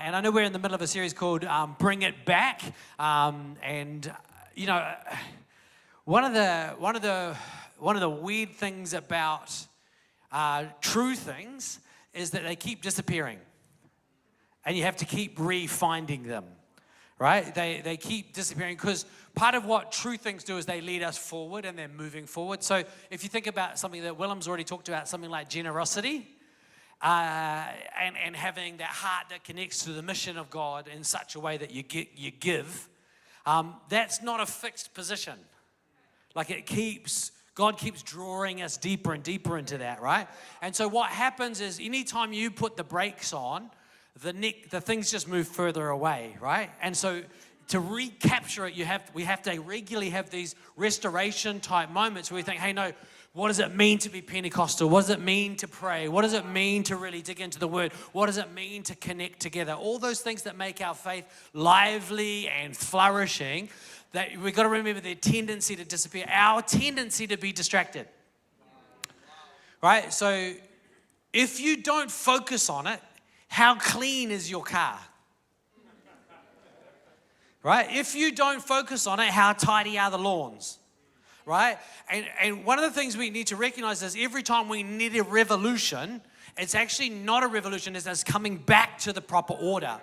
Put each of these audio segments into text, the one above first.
And I know we're in the middle of a series called Bring It Back. And you know, one of the weird things about true things is that they keep disappearing, and you have to keep re-finding them. Right? They keep disappearing because part of what true things do is they lead us forward and they're moving forward. So if you think about something that Willem's already talked about, something like generosity, and having that heart that connects to the mission of God in such a way that you give, that's not a fixed position. Like God keeps drawing us deeper and deeper into that, right? And so what happens is anytime you put the brakes on, the things just move further away, right? And so to recapture it, we have to regularly have these restoration type moments where we think, hey, no, what does it mean to be Pentecostal? What does it mean to pray? What does it mean to really dig into the Word? What does it mean to connect together? All those things that make our faith lively and flourishing, that we've got to remember their tendency to disappear, our tendency to be distracted, right? So if you don't focus on it, how clean is your car? Right? If you don't focus on it, how tidy are the lawns? Right? And one of the things we need to recognize is every time we need a revolution, it's actually not a revolution, it's us coming back to the proper order.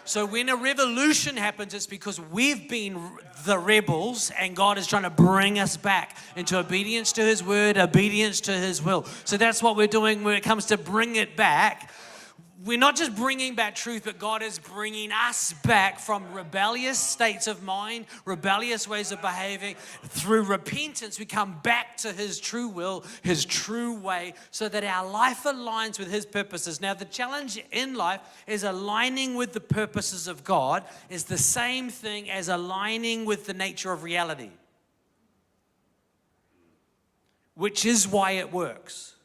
So when a revolution happens, it's because we've been the rebels and God is trying to bring us back into obedience to His word, obedience to His will. So that's what we're doing when it comes to bring it back. We're not just bringing back truth, but God is bringing us back from rebellious states of mind, rebellious ways of behaving. Through repentance, we come back to His true will, His true way, so that our life aligns with His purposes. Now, the challenge in life is aligning with the purposes of God is the same thing as aligning with the nature of reality, which is why it works.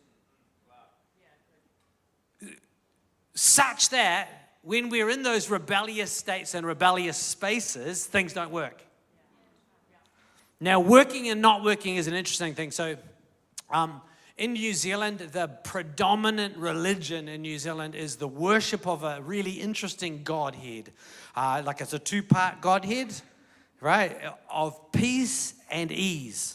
Such that when we're in those rebellious states and rebellious spaces, things don't work. Now, working and not working is an interesting thing. So, in New Zealand, the predominant religion in New Zealand is the worship of a really interesting Godhead. Like it's a two-part Godhead, right? Of peace and ease.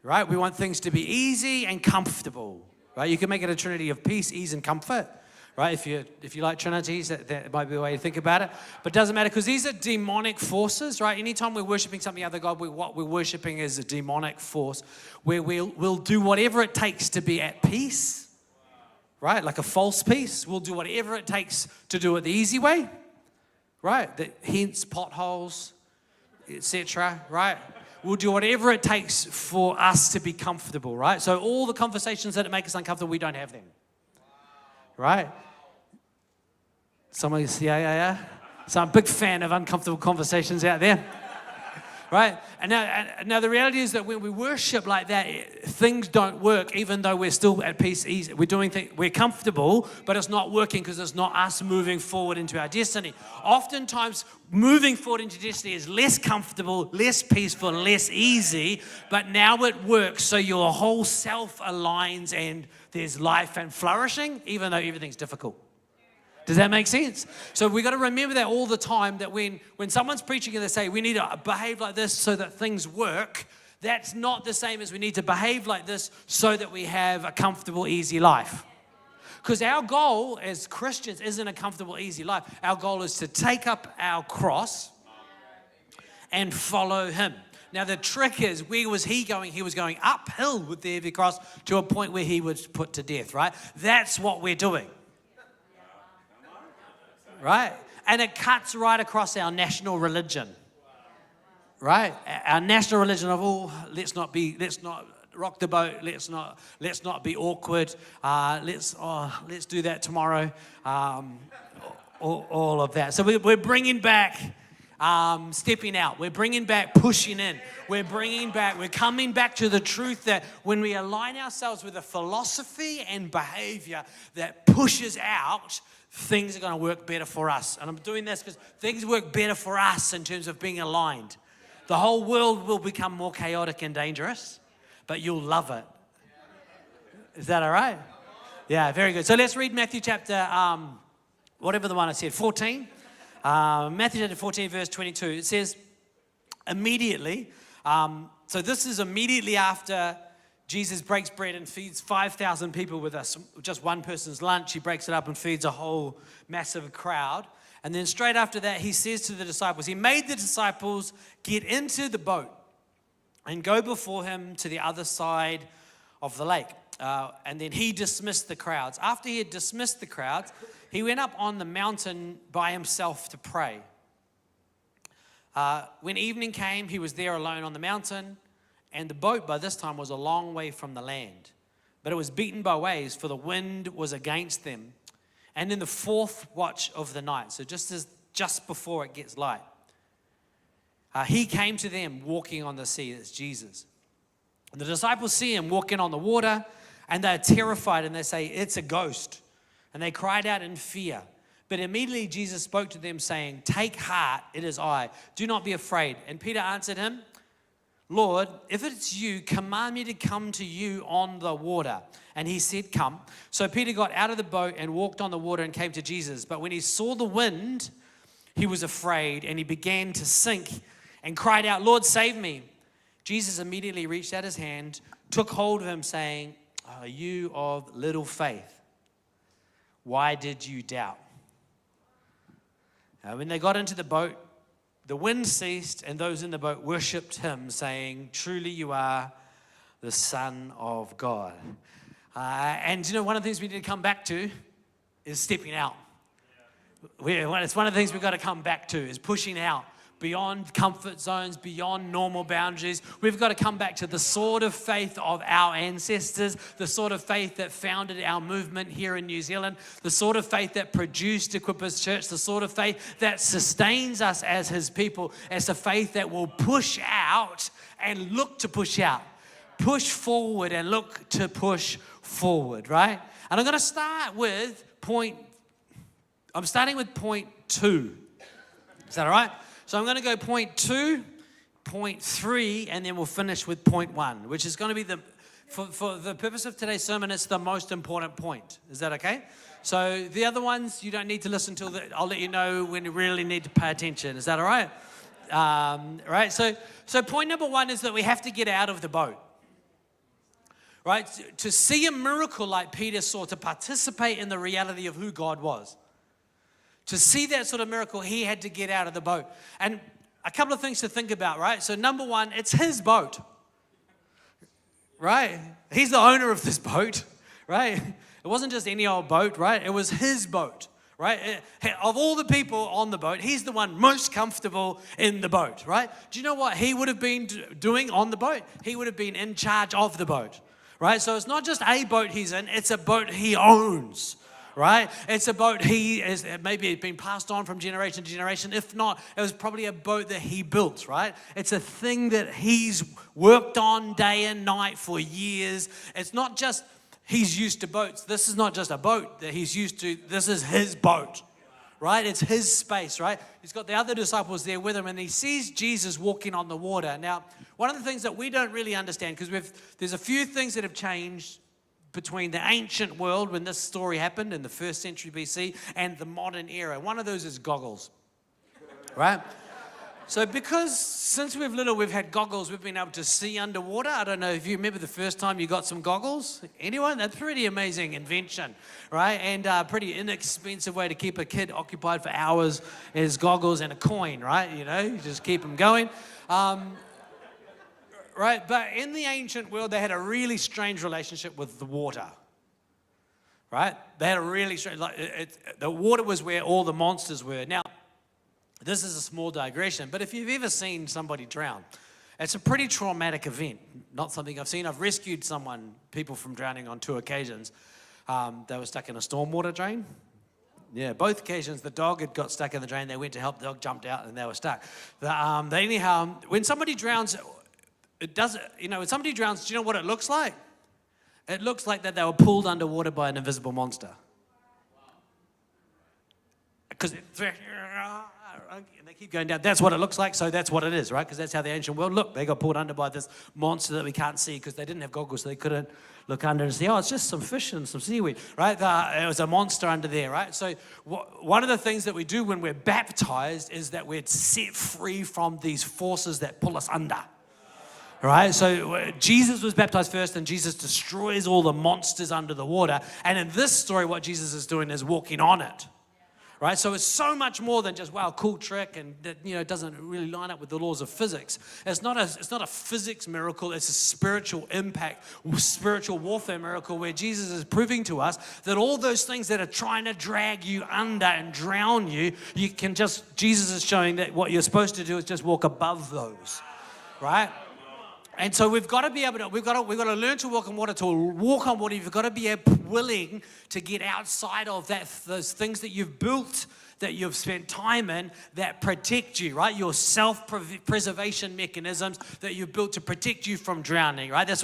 Right? We want things to be easy and comfortable. Right? You can make it a trinity of peace, ease, and comfort. Right? If you like trinities, that might be a way to think about it. But it doesn't matter because these are demonic forces, right? Anytime we're worshiping something other than God, what we're worshiping is a demonic force where we'll do whatever it takes to be at peace, right? Like a false peace. We'll do whatever it takes to do it the easy way, right? Hence potholes, etc., right? We'll do whatever it takes for us to be comfortable, right? So all the conversations that make us uncomfortable, we don't have them, right? Somebody say, yeah. So I'm a big fan of uncomfortable conversations out there, right? And now the reality is that when we worship like that, things don't work, even though we're still at peace, easy. We're doing things, we're comfortable, but it's not working because it's not us moving forward into our destiny. Oftentimes, moving forward into destiny is less comfortable, less peaceful, less easy, but now it works, so your whole self aligns and there's life and flourishing, even though everything's difficult. Does that make sense? So we got to remember that all the time, that when someone's preaching and they say we need to behave like this so that things work, that's not the same as we need to behave like this so that we have a comfortable, easy life. Because our goal as Christians isn't a comfortable, easy life. Our goal is to take up our cross and follow Him. Now the trick is, where was He going? He was going uphill with the heavy cross to a point where He was put to death, right? That's what we're doing. Right? And it cuts right across our national religion. Right? Our national religion of, let's not rock the boat, let's not be awkward, let's do that tomorrow, all of that. So we're bringing back stepping out. We're bringing back pushing in. We're coming back to the truth that when we align ourselves with a philosophy and behavior that pushes out, things are going to work better for us. And I'm doing this because things work better for us in terms of being aligned. The whole world will become more chaotic and dangerous, but you'll love it. Is that all right? Yeah, very good. So let's read Matthew chapter whatever the one I said, 14. Matthew chapter 14, verse 22. It says, immediately, so this is immediately after Jesus breaks bread and feeds 5,000 people with just one person's lunch. He breaks it up and feeds a whole massive crowd. And then straight after that, he says to the disciples, he made the disciples get into the boat and go before him to the other side of the lake. And then he dismissed the crowds. After he had dismissed the crowds, he went up on the mountain by himself to pray. When evening came, he was there alone on the mountain, and the boat by this time was a long way from the land. But it was beaten by waves, for the wind was against them. And in the fourth watch of the night, so just before it gets light, he came to them walking on the sea. That's Jesus. And the disciples see him walking on the water, and they're terrified, and they say, it's a ghost. And they cried out in fear. But immediately Jesus spoke to them, saying, take heart, it is I. Do not be afraid. And Peter answered him, Lord, if it's you, command me to come to you on the water. And he said, come. So Peter got out of the boat and walked on the water and came to Jesus. But when he saw the wind, he was afraid, and he began to sink and cried out, Lord, save me. Jesus immediately reached out his hand, took hold of him, saying, are you of little faith? Why did you doubt? Now, when they got into the boat, the wind ceased, and those in the boat worshipped him, saying, truly you are the Son of God. And you know, one of the things we need to come back to is stepping out. It's one of the things we've got to come back to is pushing out beyond comfort zones, beyond normal boundaries. We've got to come back to the sort of faith of our ancestors, the sort of faith that founded our movement here in New Zealand, the sort of faith that produced Equippers Church, the sort of faith that sustains us as his people, as a faith that will push out and look to push out, push forward and look to push forward, right? And I'm going to start with point 2. Is that all right? So I'm going to go point 2, point 3, and then we'll finish with point 1, which is going to be for the purpose of today's sermon, it's the most important point. Is that okay? So the other ones, you don't need to listen till I'll let you know when you really need to pay attention. Is that all right? Right. So point number 1 is that we have to get out of the boat. Right? To see a miracle like Peter saw, to participate in the reality of who God was. To see that sort of miracle, he had to get out of the boat. And a couple of things to think about, right? So number 1, it's his boat, right? He's the owner of this boat, right? It wasn't just any old boat, right? It was his boat, right? Of all the people on the boat, he's the one most comfortable in the boat, right? Do you know what he would have been doing on the boat? He would have been in charge of the boat, right? So it's not just a boat he's in, it's a boat he owns. Right? It's a boat maybe it's been passed on from generation to generation. If not, it was probably a boat that he built, right? It's a thing that he's worked on day and night for years. It's not just he's used to boats. This is not just a boat that he's used to. This is his boat, right? It's his space, right? He's got the other disciples there with him, and he sees Jesus walking on the water. Now, one of the things that we don't really understand, because there's a few things that have changed between the ancient world when this story happened in the 1st century BC and the modern era. One of those is goggles, right? So because since we've had goggles, we've been able to see underwater. I don't know if you remember the first time you got some goggles. Anyone? That's a pretty amazing invention, right? And a pretty inexpensive way to keep a kid occupied for hours is goggles and a coin, right? You know, you just keep them going. Right, but in the ancient world, they had a really strange relationship with the water. Right? They had a really strange, the water was where all the monsters were. Now, this is a small digression, but if you've ever seen somebody drown, it's a pretty traumatic event. Not something I've seen. I've rescued people from drowning on 2 occasions. They were stuck in a stormwater drain. Yeah, both occasions, the dog had got stuck in the drain. They went to help, the dog jumped out, and they were stuck. Anyhow, when somebody drowns, when somebody drowns, do you know what it looks like? It looks like that they were pulled underwater by an invisible monster. Because and they keep going down. That's what it looks like, so that's what it is, right? Because that's how the ancient world looked. They got pulled under by this monster that we can't see because they didn't have goggles, so they couldn't look under and see, oh, it's just some fish and some seaweed, right? It was a monster under there, right? So one of the things that we do when we're baptized is that we're set free from these forces that pull us under. Right, so Jesus was baptized first, and Jesus destroys all the monsters under the water. And in this story, what Jesus is doing is walking on it. Right, so it's so much more than just, wow, cool trick, and it doesn't really line up with the laws of physics. It's not a physics miracle. It's a spiritual impact, spiritual warfare miracle, where Jesus is proving to us that all those things that are trying to drag you under and drown you, Jesus is showing that what you're supposed to do is just walk above those. Right. And so we've got to be able to, we've got to learn to walk on water. To walk on water, you've got to be willing to get outside of those things that you've built, that you've spent time in, that protect you, right? Your self-preservation mechanisms that you've built to protect you from drowning, right? That's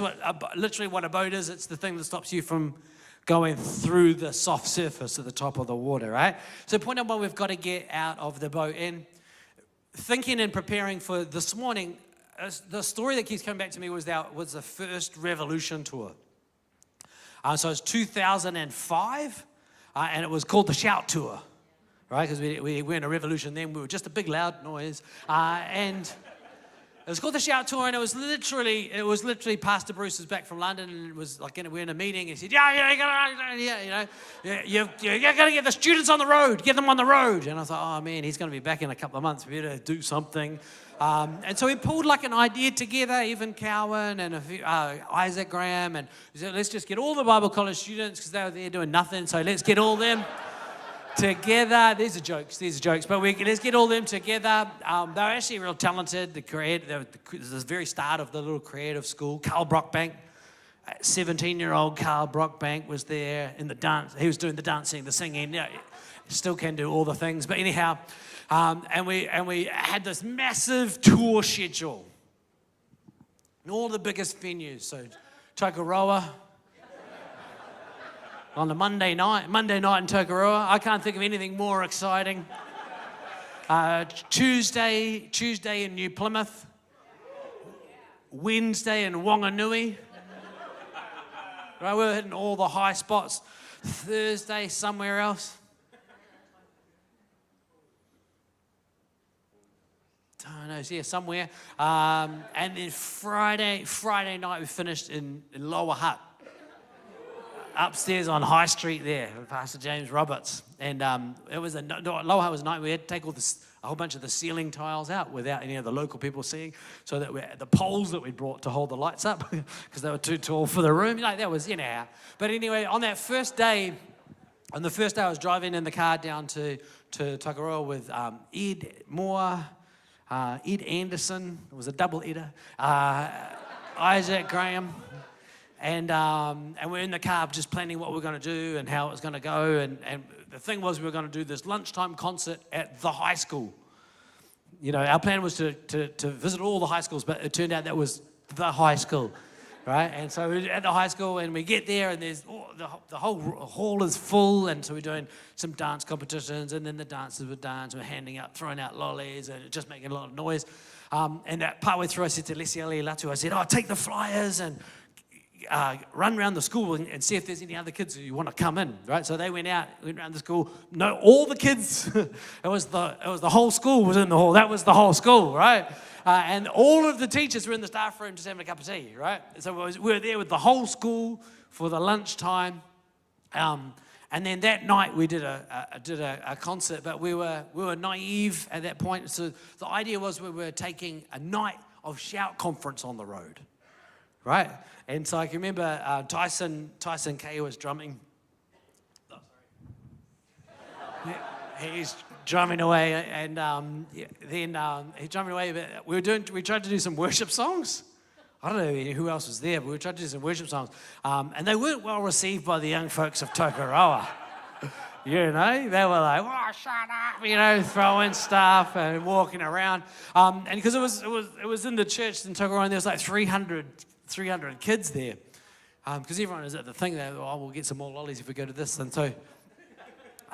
literally what a boat is. It's the thing that stops you from going through the soft surface at the top of the water, right? So point number one, we've got to get out of the boat. And thinking and preparing for this morning, the story that keeps coming back to me was the first Revolution tour. So it was 2005, and it was called the Shout Tour, right? Because we were in a revolution then. We were just a big loud noise. And it was called the Shout Tour, and it was literally Pastor Bruce was back from London, and it was like, we're in a meeting, and he said, you got to get the students on the road, get them on the road. And I thought, oh man, he's going to be back in a couple of months. We better do something. And so we pulled like an idea together, even Cowan and Isaac Graham, and we said, let's just get all the Bible college students because they were there doing nothing. So let's get all them together. These are jokes, but let's get all them together. They were actually real talented. This is the very start of the little creative school. Carl Brockbank, 17-year-old Carl Brockbank was there in the dance. He was doing the dancing, the singing. Yeah, still can do all the things, but anyhow. And we had this massive tour schedule in all the biggest venues. So Tokoroa on the Monday night in Tokoroa. I can't think of anything more exciting. Tuesday in New Plymouth. Wednesday in Wanganui. Right, we were hitting all the high spots. Thursday somewhere else. I don't know, yeah, somewhere. And then Friday night we finished in Lower Hutt, upstairs on High Street there with Pastor James Roberts. And it was Lower Hutt was a night we had to take a whole bunch of the ceiling tiles out without any of the local people seeing, so that the poles that we brought to hold the lights up because they were too tall for the room. That was But anyway, on the first day I was driving in the car down to Tokoroa with Ed Moore. Ed Anderson, it was a double Eder, Isaac Graham, and we're in the car just planning what we're going to do and how it's going to go, and the thing was we were going to do this lunchtime concert at the high school. Our plan was to visit all the high schools, but it turned out that was the high school, right? And so we're at the high school, and we get there, and there's the whole hall is full, and so we're doing some dance competitions, and then the dancers would dance, we're throwing out lollies, and just making a lot of noise. And that partway through, I said to Lesiali Latu, I said, take the flyers and run around the school and see if there's any other kids who want to come in, right? So they went around the school. No, all the kids. it was the whole school was in the hall. That was the whole school, right? And all of the teachers were in the staff room just having a cup of tea, right? So we were there with the whole school for the lunchtime. And then that night we did a concert, but we were naive at that point. So the idea was we were taking a night of Shout conference on the road, right? And so I can remember Tyson Kay was drumming. Oh, sorry. He's drumming away, and then he's drumming away. But we tried to do some worship songs. I don't know who else was there, but we tried to do some worship songs, and they weren't well received by the young folks of Tokoroa. They were like, "Oh, shut up!" Throwing stuff and walking around. And because it was in the church in Tokoroa, and there was like 300 kids there, because everyone was at the thing there. Oh, we'll get some more lollies if we go to this, and so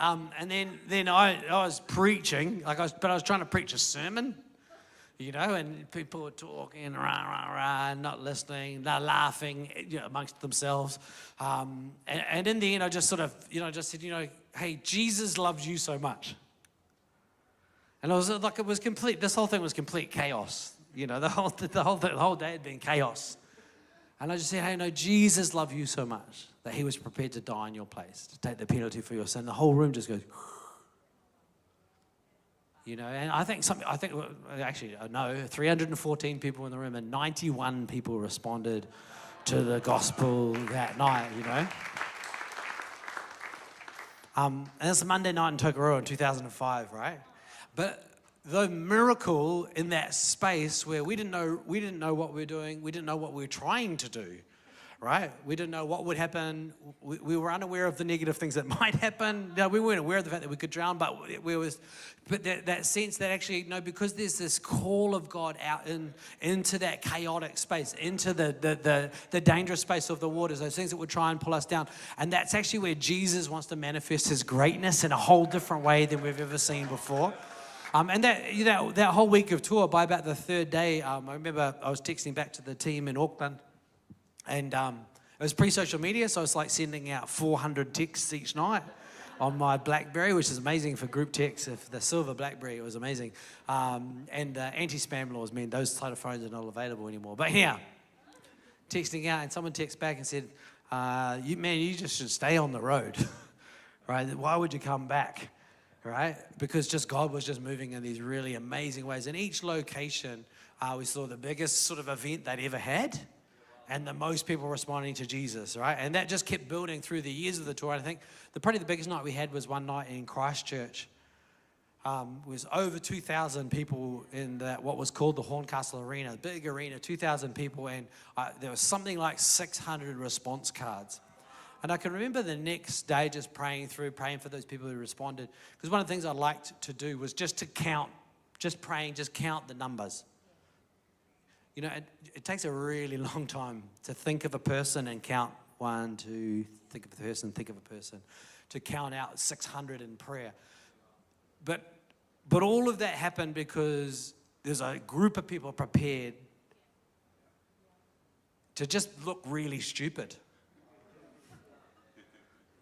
And then I was preaching, but I was trying to preach a sermon, and people were talking, rah, rah, rah, not listening, they're laughing amongst themselves. And in the end, I just sort of, just said, hey, Jesus loves you so much. And it was complete, this whole thing was complete chaos. The whole day had been chaos. And I just said, hey, no, Jesus loved you so much that he was prepared to die in your place, to take the penalty for your sin. The whole room just goes, and I think 314 people in the room, and 91 people responded to the gospel that night, And it's a Monday night in Tokoroa in 2005, right? But the miracle in that space where we didn't know what we were doing, we didn't know what we were trying to do, right? We didn't know what would happen. We were unaware of the negative things that might happen. We weren't aware of the fact that we could drown, but that sense that actually, because there's this call of God out into that chaotic space, into the dangerous space of the waters, those things that would try and pull us down. And that's actually where Jesus wants to manifest his greatness in a whole different way than we've ever seen before. And that whole week of tour, by about the third day, I remember I was texting back to the team in Auckland, and it was pre-social media, so I was like sending out 400 texts each night on my BlackBerry, which is amazing for group texts. If the silver BlackBerry, it was amazing. And anti-spam laws mean those type of phones are not available anymore. But yeah, texting out, and someone texted back and said, you just should stay on the road, right? Why would you come back? Right? Because just God was just moving in these really amazing ways. In each location, we saw the biggest sort of event they'd ever had and the most people responding to Jesus, right? And that just kept building through the years of the tour. I think probably the biggest night we had was one night in Christchurch. It was over 2,000 people in what was called the Horncastle Arena, big arena, 2,000 people, and there was something like 600 response cards. And I can remember the next day just praying for those people who responded. Because one of the things I liked to do was just count the numbers. It takes a really long time to think of a person and count 1, 2, think of a person, to count out 600 in prayer. But all of that happened because there's a group of people prepared to just look really stupid.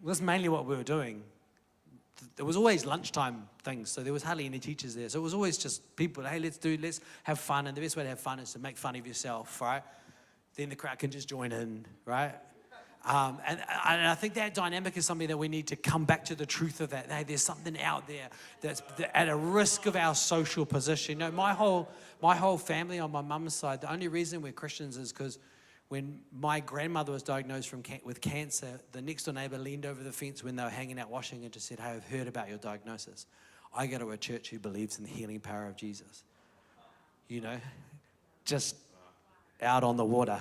That's mainly what we were doing. There was always lunchtime things, so there was hardly any teachers there. So it was always just people, hey, let's have fun. And the best way to have fun is to make fun of yourself, right? Then the crowd can just join in, right? And I think that dynamic is something that we need to come back to the truth of that. Hey, there's something out there that's at a risk of our social position. My whole family on my mum's side, the only reason we're Christians is because when my grandmother was diagnosed with cancer, the next door neighbor leaned over the fence when they were hanging out washing and just said, hey, I've heard about your diagnosis. I go to a church who believes in the healing power of Jesus. Just out on the water.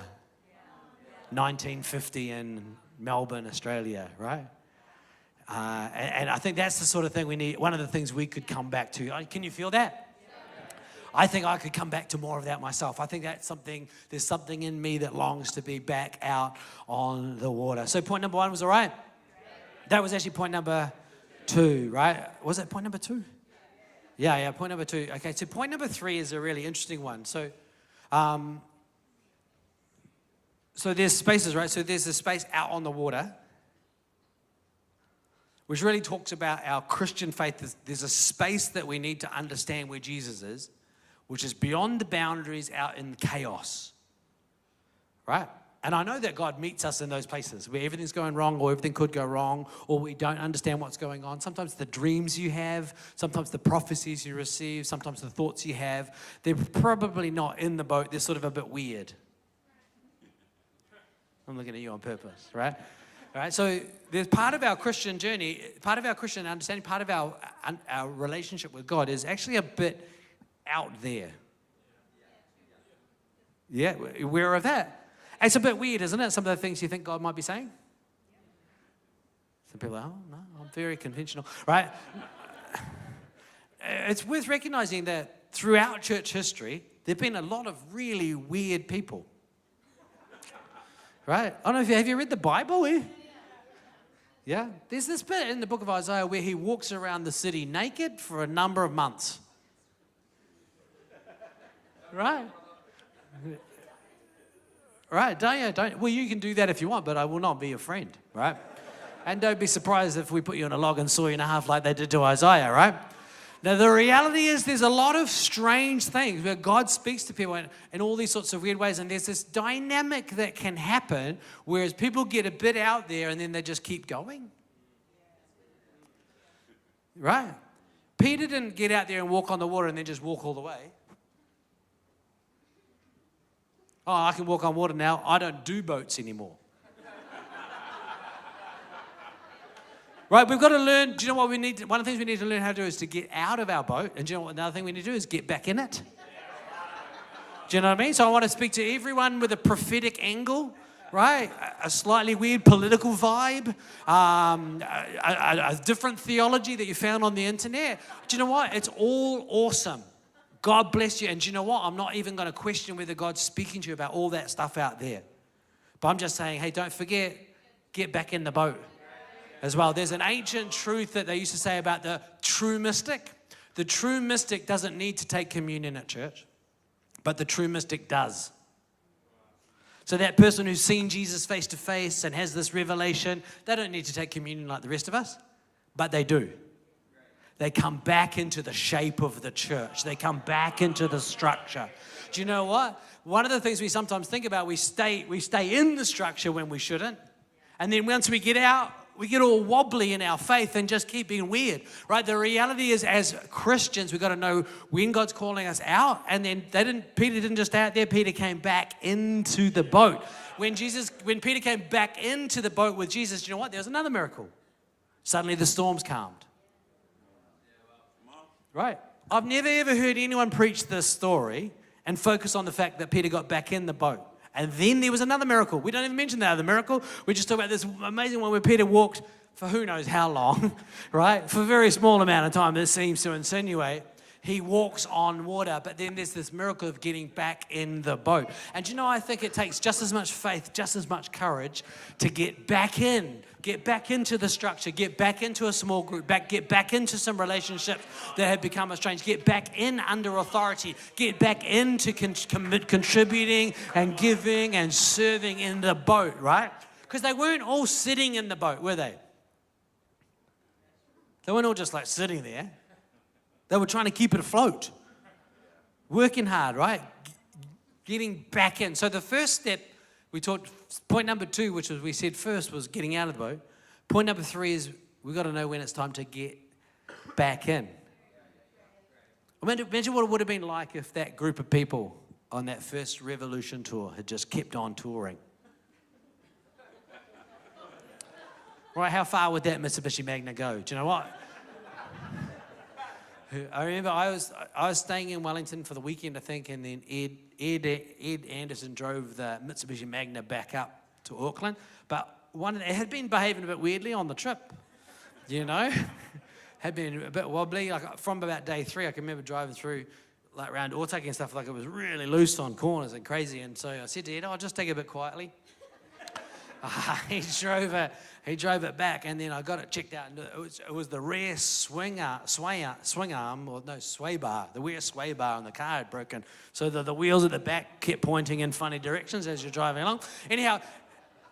1950 in Melbourne, Australia, right? And I think that's the sort of thing we need. One of the things we could come back to. Can you feel that? I think I could come back to more of that myself. I think there's something in me that longs to be back out on the water. So point number 1 was all right? That was actually point number 2, right? Was that point number 2? Yeah, point number 2. Okay, so point number 3 is a really interesting one. So there's spaces, right? So there's a space out on the water, which really talks about our Christian faith. There's a space that we need to understand where Jesus is, which is beyond the boundaries, out in chaos, right? And I know that God meets us in those places where everything's going wrong or everything could go wrong or we don't understand what's going on. Sometimes the dreams you have, sometimes the prophecies you receive, sometimes the thoughts you have, they're probably not in the boat. They're sort of a bit weird. I'm looking at you on purpose, right? All right, so there's part of our Christian journey, part of our Christian understanding, part of our relationship with God is actually a bit out there. Yeah, we're aware of that. It's a bit weird, isn't it? Some of the things you think God might be saying. Some people are, oh, no, I'm very conventional, right? It's worth recognizing that throughout church history, there have been a lot of really weird people. Right? I don't know have you read the Bible? Yeah? There's this bit in the book of Isaiah where he walks around the city naked for a number of months. Right? Right, don't. Well, you can do that if you want, but I will not be your friend, right? And don't be surprised if we put you in a log and saw you in a half like they did to Isaiah, right? Now, the reality is there's a lot of strange things where God speaks to people in all these sorts of weird ways, and there's this dynamic that can happen, whereas people get a bit out there and then they just keep going. Right? Peter didn't get out there and walk on the water and then just walk all the way. Oh, I can walk on water now. I don't do boats anymore. Right, we've got to learn, do you know what we need to, one of the things we need to learn how to do is to get out of our boat. And do you know what another thing we need to do is get back in it. Do you know what I mean? So I want to speak to everyone with a prophetic angle, right? A slightly weird political vibe, a different theology that you found on the internet. Do you know what? It's all awesome. God bless you. And do you know what? I'm not even going to question whether God's speaking to you about all that stuff out there. But I'm just saying, hey, don't forget, get back in the boat as well. There's an ancient truth that they used to say about the true mystic. The true mystic doesn't need to take communion at church, but the true mystic does. So that person who's seen Jesus face to face and has this revelation, they don't need to take communion like the rest of us, but they do. They come back into the shape of the church. They come back into the structure. Do you know what? One of the things we sometimes think about, we stay in the structure when we shouldn't. And then once we get out, we get all wobbly in our faith and just keep being weird, right? The reality is, as Christians, we've got to know when God's calling us out. And then Peter didn't just stay out there. Peter came back into the boat. When Peter came back into the boat with Jesus, you know what? There was another miracle. Suddenly the storms calmed. Right? I've never ever heard anyone preach this story and focus on the fact that Peter got back in the boat. And then there was another miracle. We don't even mention that other miracle. We just talk about this amazing one where Peter walked for who knows how long, right? For a very small amount of time, this seems to insinuate. He walks on water, but then there's this miracle of getting back in the boat. And you know, I think it takes just as much faith, just as much courage to get back into the structure, get back into a small group, get back into some relationships that have become estranged, get back in under authority, get back into contributing and giving and serving in the boat, right? Because they weren't all sitting in the boat, were they? They weren't all just like sitting there. They were trying to keep it afloat, working hard, right? Getting back in. So the first step, we talked, point number 2, which was we said first was getting out of the boat. Point number 3 is we've got to know when it's time to get back in. Imagine what it would have been like if that group of people on that first Revolution tour had just kept on touring. Right, how far would that Mitsubishi Magna go? Do you know what? I remember I was staying in Wellington for the weekend, I think, and then Ed Anderson drove the Mitsubishi Magna back up to Auckland. But it had been behaving a bit weirdly on the trip, you know? Had been a bit wobbly. Like from about day 3, I can remember driving through like around Otaki and stuff, like it was really loose on corners and crazy. And so I said to Ed, I'll just take it a bit quietly. He drove it back, and then I got it checked out. And it was the rear sway bar. The rear sway bar on the car had broken, so the wheels at the back kept pointing in funny directions as you're driving along. Anyhow,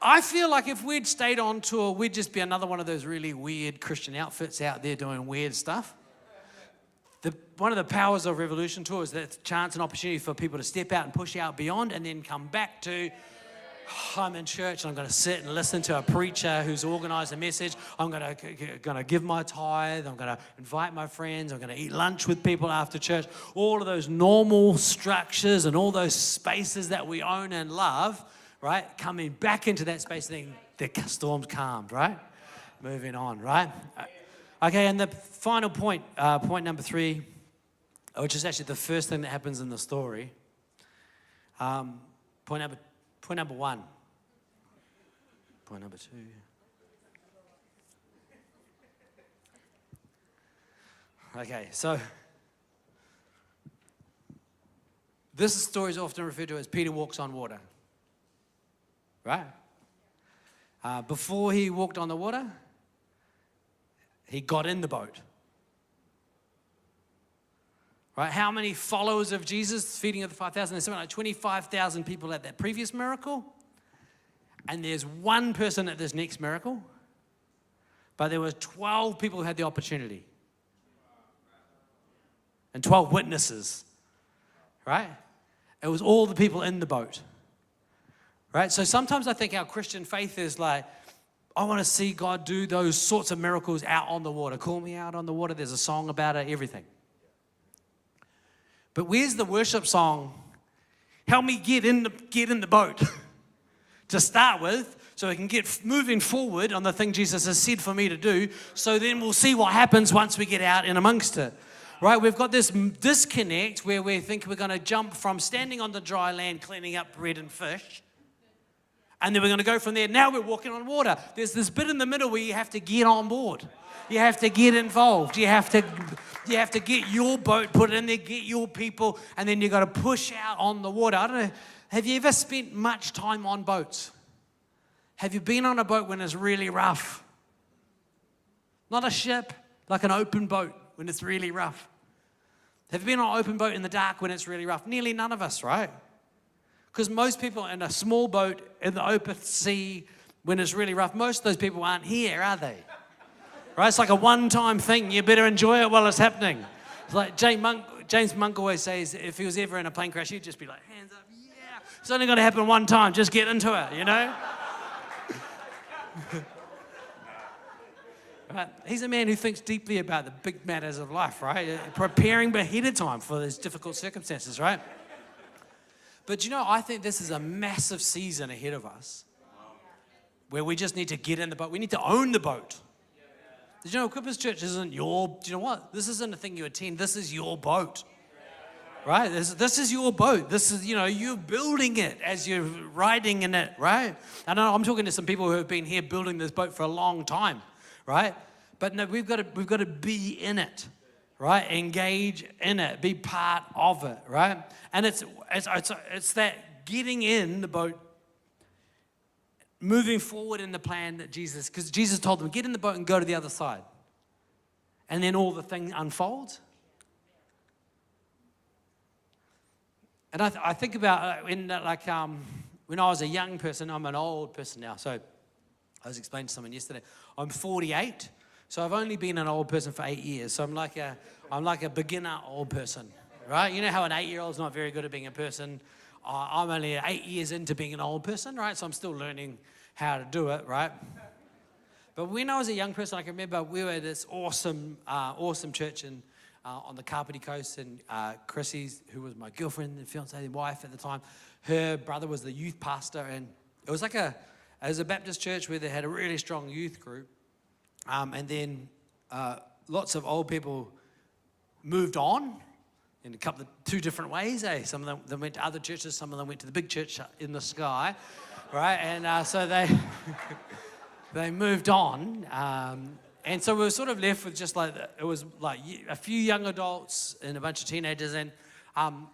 I feel like if we'd stayed on tour, we'd just be another one of those really weird Christian outfits out there doing weird stuff. One of the powers of Revolution Tour is that it's a chance and opportunity for people to step out and push out beyond, and then come back to, I'm in church and I'm going to sit and listen to a preacher who's organized a message. I'm going to give my tithe. I'm going to invite my friends. I'm going to eat lunch with people after church. All of those normal structures and all those spaces that we own and love, right? Coming back into that space, then the storm's calmed, right? Moving on, right? Okay, and the final point, point number 3, which is actually the first thing that happens in the story. Point number 1. Point number 2. Okay, so this story is often referred to as Peter walks on water. Right? Before he walked on the water, He got in the boat. Right? How many followers of Jesus, feeding of the 5,000? There's something like 25,000 people at that previous miracle. And there's one person at this next miracle. But there were 12 people who had the opportunity. And 12 witnesses. Right? It was all the people in the boat. Right? So sometimes I think our Christian faith is like, I want to see God do those sorts of miracles out on the water. Call me out on the water. There's a song about it, everything. But where's the worship song? Help me get in the boat to start with, so we can get moving forward on the thing Jesus has said for me to do, so then we'll see what happens once we get out in amongst it. Right? We've got this disconnect where we think we're going to jump from standing on the dry land cleaning up bread and fish, and then we're going to go from there. Now we're walking on water. There's this bit in the middle where you have to get on board. You have to get involved. You have to get your boat put in there, get your people, and then you've got to push out on the water. I don't know, have you ever spent much time on boats? Have you been on a boat when it's really rough? Not a ship, like an open boat when it's really rough. Have you been on an open boat in the dark when it's really rough? Nearly none of us, right? Because most people in a small boat in the open sea when it's really rough, most of those people aren't here, are they? Right? It's like a one-time thing. You better enjoy it while it's happening. It's like James Monk always says, if he was ever in a plane crash, he'd just be like, hands up, yeah. It's only going to happen one time. Just get into it, you know? Right? He's a man who thinks deeply about the big matters of life, right? Preparing ahead of time for these difficult circumstances, right? But you know, I think this is a massive season ahead of us where we just need to get in the boat. We need to own the boat. Did you know Equippers Church isn't your, do you know what? This isn't a thing you attend. This is your boat, right? This is your boat. This is, you know, you're building it as you're riding in it, right? I know I'm talking to some people who have been here building this boat for a long time, right? But no, we've got to be in it, right? Engage in it, be part of it, right? And it's that getting in the boat, moving forward in the plan that Jesus, because Jesus told them, get in the boat and go to the other side. And then all the thing unfolds. And I think about when I was a young person, I'm an old person now. So I was explaining to someone yesterday, I'm 48. So I've only been an old person for 8 years. So I'm like a beginner old person, right? You know how an 8-year-old's not very good at being a person. I'm only 8 years into being an old person, right? So I'm still learning how to do it, right? But when I was a young person, I can remember we were at this awesome church on the Kapiti Coast, and Chrissy, who was my girlfriend and fiancée wife at the time, her brother was the youth pastor, and it was a Baptist church where they had a really strong youth group, and then lots of old people moved on in two different ways. Some of them went to other churches, some of them went to the big church in the sky, right? And so they moved on, and so we were sort of left with just it was like a few young adults and a bunch of teenagers. And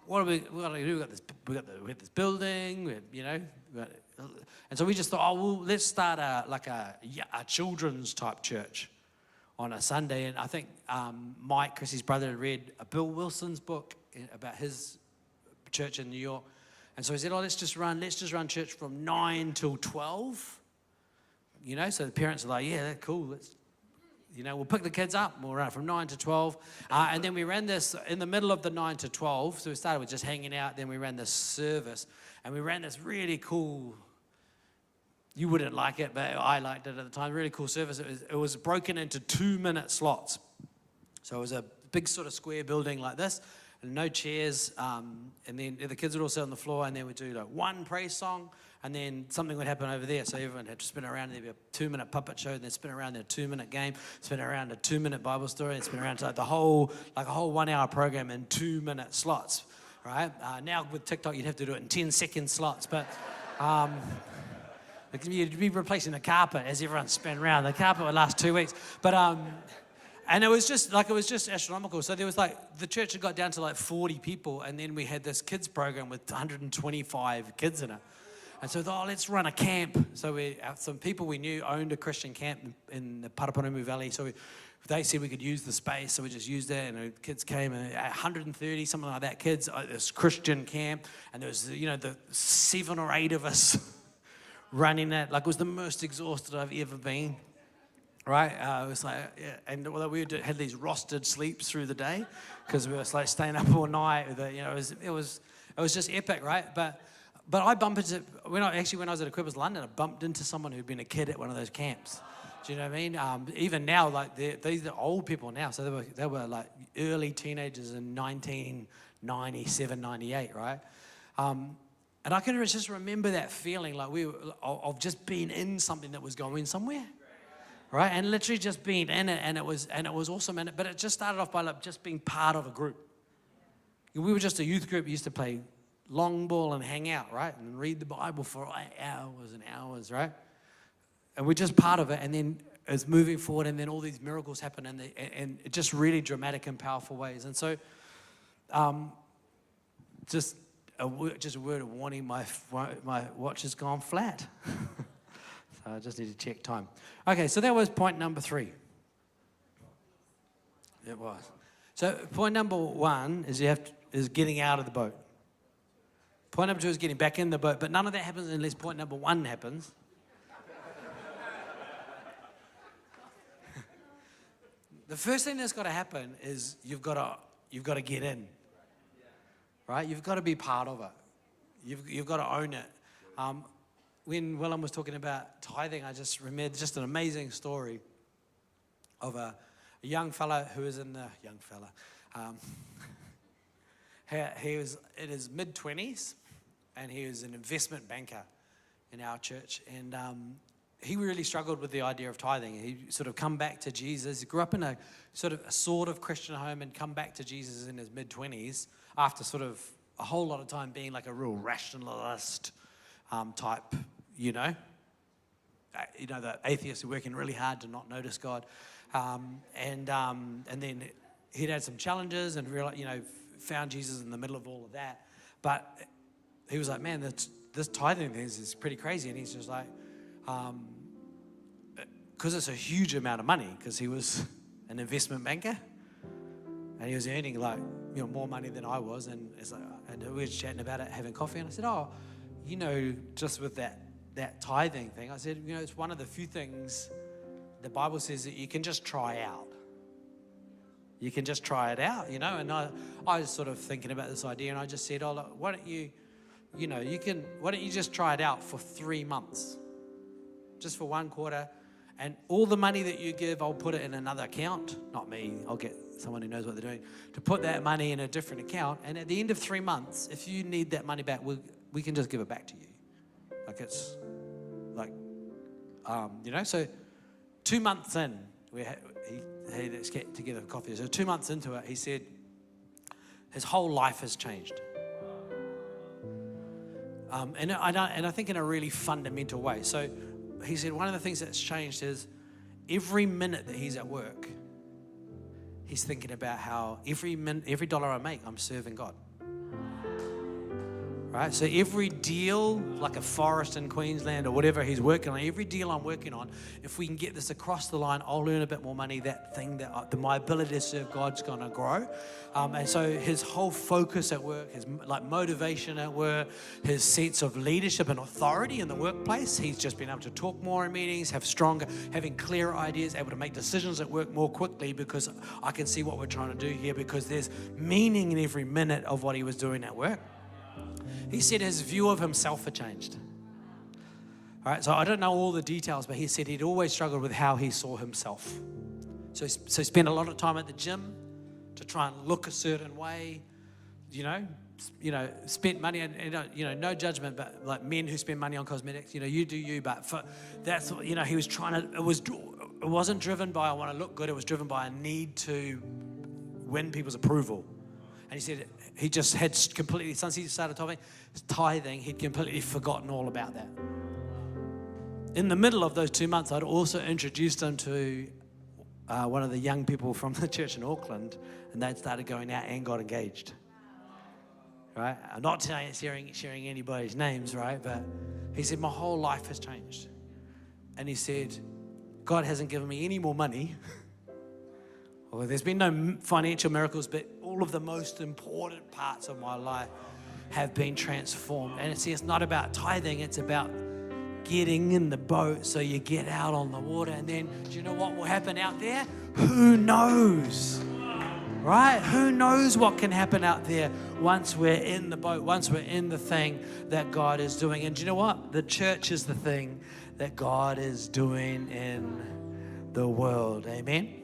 what do we got to do? We got this building, and so we just thought, let's start a children's type church on a Sunday. And I think Mike, Chrissy's brother, had read Bill Wilson's book about his church in New York. And so he said, let's just run church from 9 till 12. You know, so the parents are like, yeah, that's cool. We'll pick the kids up. We'll run from 9 to 12. And then we ran this in the middle of the 9 to 12. So we started with just hanging out. Then we ran this service. And we ran this really cool, you wouldn't like it, but I liked it at the time, really cool service. It was broken into 2-minute slots. So it was a big sort of square building like this, and no chairs. And then the kids would all sit on the floor, and then we'd do one praise song, and then something would happen over there. So everyone had to spin around, and there'd be a 2-minute puppet show, and then spin around their 2-minute game, spin around a 2-minute Bible story, and spin around to a whole 1-hour program in 2-minute slots, right? Now with TikTok, you'd have to do it in 10-second slots, but you'd be replacing the carpet as everyone spun around. The carpet would last 2 weeks, but and it was just astronomical. So there was the church had got down to 40 people, and then we had this kids program with 125 kids in it. And so we thought, let's run a camp. So some people we knew owned a Christian camp in the Paraparaumu Valley. So we they said we could use the space, so we just used it, and the kids came, 130, something like that, kids, this Christian camp, and there was, the 7 or 8 of us running it. Like, it was the most exhausted I've ever been, right? It was like, yeah, and we had these rostered sleeps through the day, because we were like staying up all night. It was just epic, right? But I bumped into, when I was at Equippers London, I bumped into someone who'd been a kid at one of those camps. Do you know what I mean? Even now, like, these are old people now, so they were like early teenagers in 1997, 98, right? And I can just remember that feeling, like of just being in something that was going somewhere, right? And literally just being in it, and it was awesome. But it just started off by like just being part of a group. We were just a youth group. We used to play long ball and hang out, right, and read the Bible for hours and hours, right? And we're just part of it, and then it's moving forward, and then all these miracles happen, and just really dramatic and powerful ways. And so, just a word of warning: my watch has gone flat, so I just need to check time. Okay, so that was point number 3. It was. So point number 1 is getting out of the boat. Point number 2 is getting back in the boat, but none of that happens unless point number 1 happens. The first thing that's got to happen is you've got to get in, right? You've got to be part of it. You've got to own it. When Willem was talking about tithing, I just remembered just an amazing story of a young fella who was he was in his mid-20s, and he was an investment banker in our church, and he really struggled with the idea of tithing. He sort of come back to Jesus. He grew up in a sort of Christian home and come back to Jesus in his mid-20s after sort of a whole lot of time being like a real rationalist type, the atheists who are working really hard to not notice God. And then he'd had some challenges and found Jesus in the middle of all of that. But he was like, man, this tithing thing is pretty crazy. And he's just like, because it's a huge amount of money, because he was an investment banker and he was earning like more money than I was, and it's like, and we were chatting about it, having coffee, and I said, just with that tithing thing, I said, it's one of the few things the Bible says that you can just try out. You can just try it out, and I was sort of thinking about this idea, and I just said, look, why don't you just try it out for 3 months? Just for 1 quarter, and all the money that you give, I'll put it in another account. Not me, I'll get someone who knows what they're doing to put that money in a different account. And at the end of 3 months, if you need that money back, we can just give it back to you. Like, it's like, so 2 months in, let's get together for coffee. So 2 months into it, he said his whole life has changed. And I think in a really fundamental way. So he said one of the things that's changed is every minute that he's at work, he's thinking about how every dollar I make, I'm serving God. Right? So every deal, like a forest in Queensland or whatever he's working on, every deal I'm working on, if we can get this across the line, I'll earn a bit more money. That thing, my ability to serve God's going to grow. And so his whole focus at work, his motivation at work, his sense of leadership and authority in the workplace, he's just been able to talk more in meetings, having clearer ideas, able to make decisions at work more quickly, because I can see what we're trying to do here, because there's meaning in every minute of what he was doing at work. He said his view of himself had changed. All right, so I don't know all the details, but he said he'd always struggled with how he saw himself. So he spent a lot of time at the gym to try and look a certain way, spent money, and no judgment, but like men who spend money on cosmetics, you do you, but he was trying to, it wasn't driven by I want to look good, it was driven by a need to win people's approval. And he said he just had completely, since he started tithing, he'd completely forgotten all about that. In the middle of those 2 months, I'd also introduced him to one of the young people from the church in Auckland, and they'd started going out and got engaged. Right? I'm not sharing anybody's names, right? But he said, my whole life has changed. And he said, God hasn't given me any more money, Well, there's been no financial miracles, but all of the most important parts of my life have been transformed. And it's not about tithing, it's about getting in the boat so you get out on the water. And then, do you know what will happen out there? Who knows? Right? Who knows what can happen out there once we're in the boat, once we're in the thing that God is doing. And do you know what? The church is the thing that God is doing in the world. Amen?